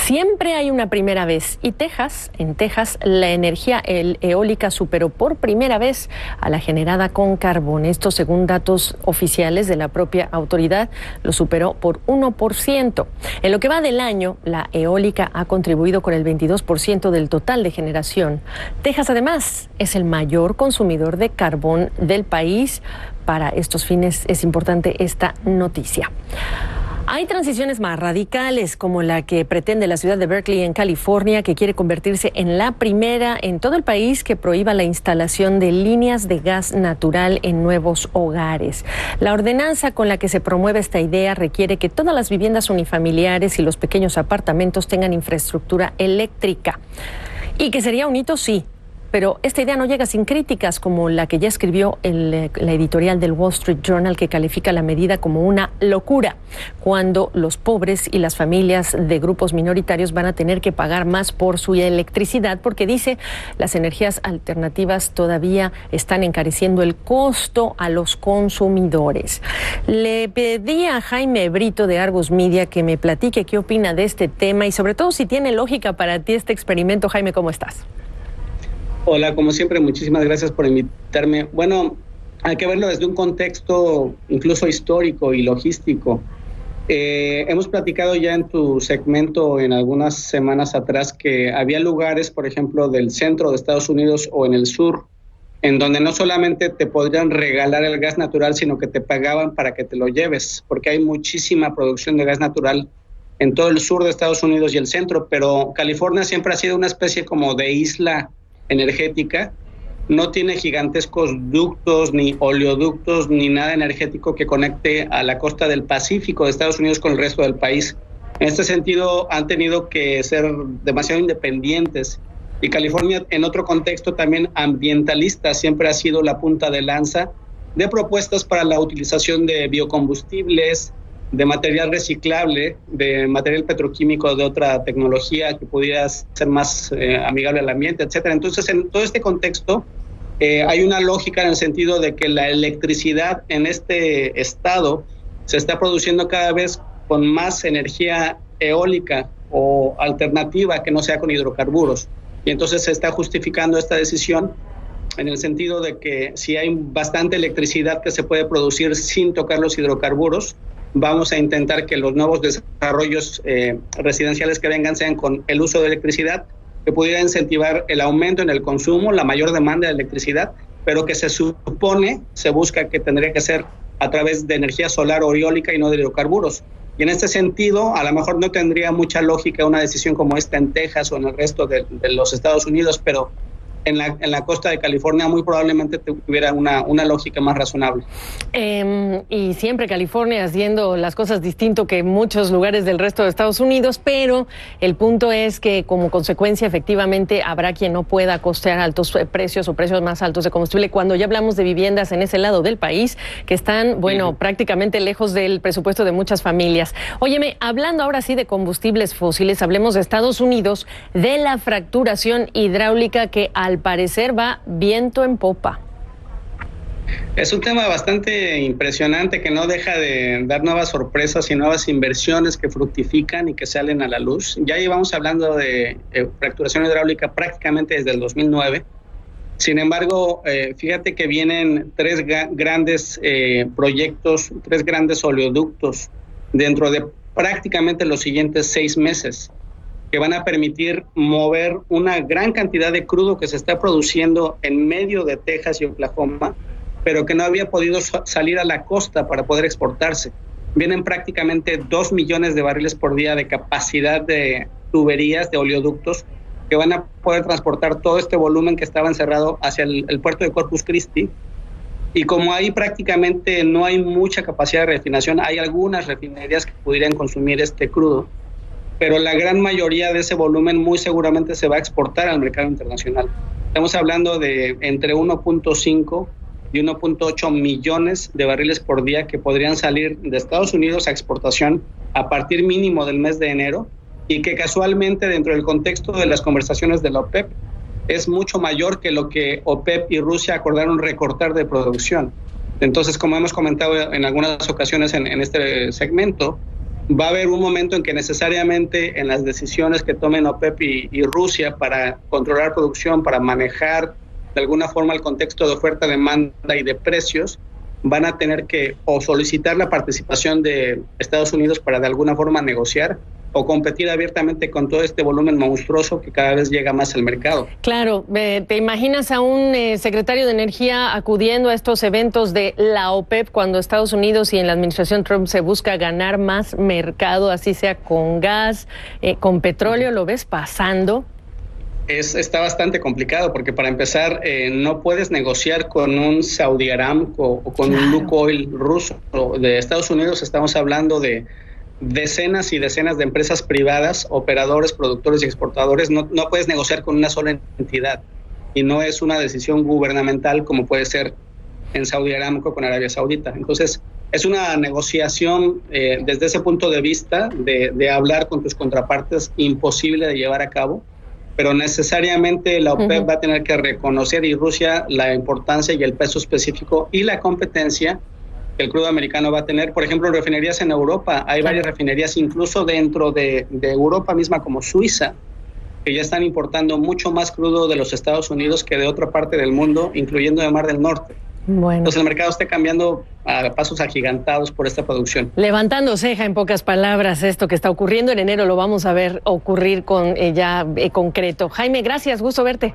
Siempre hay una primera vez y en Texas, la energía eólica superó por primera vez a la generada con carbón. Esto según datos oficiales de la propia autoridad, lo superó por 1%. En lo que va del año, la eólica ha contribuido con el 22% del total de generación. Texas, además, es el mayor consumidor de carbón del país. Para estos fines es importante esta noticia. Hay transiciones más radicales, como la que pretende la ciudad de Berkeley, en California, que quiere convertirse en la primera en todo el país que prohíba la instalación de líneas de gas natural en nuevos hogares. La ordenanza con la que se promueve esta idea requiere que todas las viviendas unifamiliares y los pequeños apartamentos tengan infraestructura eléctrica. Y que sería un hito, sí. Pero esta idea no llega sin críticas, como la que ya escribió la editorial del Wall Street Journal, que califica la medida como una locura, cuando los pobres y las familias de grupos minoritarios van a tener que pagar más por su electricidad, porque dice las energías alternativas todavía están encareciendo el costo a los consumidores. Le pedí a Jaime Brito de Argus Media que me platique qué opina de este tema y sobre todo si tiene lógica para ti este experimento. Jaime, ¿cómo estás? Hola, como siempre, muchísimas gracias por invitarme. Bueno, hay que verlo desde un contexto incluso histórico y logístico. Hemos platicado ya en tu segmento en algunas semanas atrás que había lugares, por ejemplo, del centro de Estados Unidos o en el sur, en donde no solamente te podrían regalar el gas natural, sino que te pagaban para que te lo lleves, porque hay muchísima producción de gas natural en todo el sur de Estados Unidos y el centro, pero California siempre ha sido una especie como de isla energética, no tiene gigantescos ductos, ni oleoductos, ni nada energético que conecte a la costa del Pacífico de Estados Unidos con el resto del país. En este sentido, han tenido que ser demasiado independientes. Y California, en otro contexto también ambientalista, siempre ha sido la punta de lanza de propuestas para la utilización de biocombustibles, de material reciclable, de material petroquímico de otra tecnología que pudiera ser más amigable al ambiente, etcétera. Entonces, en todo este contexto, hay una lógica en el sentido de que la electricidad en este estado se está produciendo cada vez con más energía eólica o alternativa que no sea con hidrocarburos. Y entonces se está justificando esta decisión en el sentido de que si hay bastante electricidad que se puede producir sin tocar los hidrocarburos, vamos a intentar que los nuevos desarrollos residenciales que vengan sean con el uso de electricidad, que pudiera incentivar el aumento en el consumo, la mayor demanda de electricidad, pero que se busca que tendría que ser a través de energía solar o eólica y no de hidrocarburos. Y en este sentido, a lo mejor no tendría mucha lógica una decisión como esta en Texas o en el resto de los Estados Unidos, pero en la costa de California muy probablemente tuviera una lógica más razonable. Y siempre California haciendo las cosas distinto que muchos lugares del resto de Estados Unidos, pero el punto es que como consecuencia efectivamente habrá quien no pueda costear altos precios o precios más altos de combustible, cuando ya hablamos de viviendas en ese lado del país que están, prácticamente lejos del presupuesto de muchas familias. Óyeme, hablando ahora sí de combustibles fósiles, hablemos de Estados Unidos, de la fracturación hidráulica que al parecer va viento en popa. Es un tema bastante impresionante que no deja de dar nuevas sorpresas y nuevas inversiones que fructifican y que salen a la luz. Ya llevamos hablando de fracturación hidráulica prácticamente desde el 2009. Sin embargo, fíjate que vienen tres grandes proyectos, tres grandes oleoductos dentro de prácticamente los siguientes 6 meses, que van a permitir mover una gran cantidad de crudo que se está produciendo en medio de Texas y Oklahoma, pero que no había podido salir a la costa para poder exportarse. Vienen prácticamente 2 millones de barriles por día de capacidad de tuberías, de oleoductos, que van a poder transportar todo este volumen que estaba encerrado hacia el puerto de Corpus Christi. Y como ahí prácticamente no hay mucha capacidad de refinación, hay algunas refinerías que pudieran consumir este crudo, pero la gran mayoría de ese volumen muy seguramente se va a exportar al mercado internacional. Estamos hablando de entre 1.5 y 1.8 millones de barriles por día que podrían salir de Estados Unidos a exportación a partir mínimo del mes de enero, y que casualmente dentro del contexto de las conversaciones de la OPEP es mucho mayor que lo que OPEP y Rusia acordaron recortar de producción. Entonces, como hemos comentado en algunas ocasiones en este segmento, va a haber un momento en que necesariamente en las decisiones que tomen OPEP y Rusia para controlar producción, para manejar de alguna forma el contexto de oferta, demanda y de precios, van a tener que o solicitar la participación de Estados Unidos para de alguna forma negociar o competir abiertamente con todo este volumen monstruoso que cada vez llega más al mercado. Claro, ¿te imaginas a un secretario de Energía acudiendo a estos eventos de la OPEP cuando Estados Unidos y en la administración Trump se busca ganar más mercado, así sea con gas, con petróleo? ¿Lo ves pasando? Está bastante complicado porque para empezar no puedes negociar con un Saudi Aramco o con un Lukoil ruso. De Estados Unidos estamos hablando de decenas y decenas de empresas privadas, operadores, productores y exportadores. No puedes negociar con una sola entidad y no es una decisión gubernamental como puede ser en Saudi Aramco con Arabia Saudita. Entonces es una negociación desde ese punto de vista de hablar con tus contrapartes imposible de llevar a cabo, pero necesariamente la OPEP va a tener que reconocer y Rusia la importancia y el peso específico y la competencia que el crudo americano va a tener. Por ejemplo, en refinerías en Europa, hay varias refinerías incluso dentro de Europa misma como Suiza, que ya están importando mucho más crudo de los Estados Unidos que de otra parte del mundo, incluyendo de Mar del Norte. Bueno. Entonces el mercado está cambiando a pasos agigantados por esta producción. Levantando ceja, en pocas palabras, esto que está ocurriendo en enero lo vamos a ver ocurrir con concreto. Jaime, gracias, gusto verte.